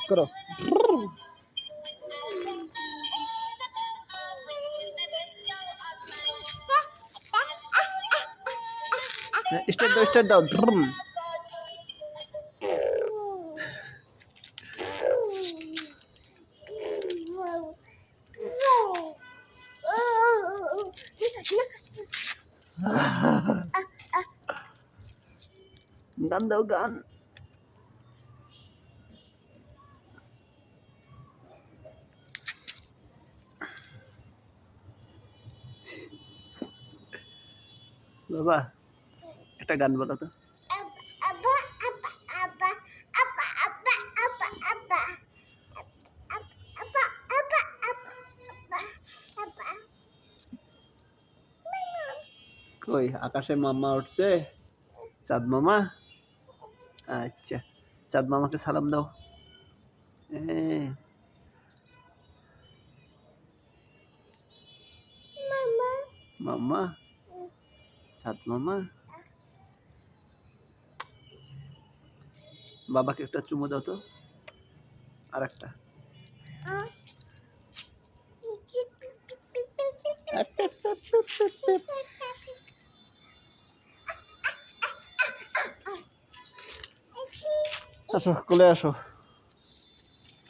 করো। স্টার্ট দাও গান দাও গান। বাবা একটা গান বলো তো। কই আকাশে মামা উঠছে? চাঁদ মামা? আচ্ছা, চাঁদ মামাকে সালাম দাও। মামা, চাঁদ মামা, বাবাকে একটা চুমু দাও তো, আর একটা। আসো, কোলে আসো।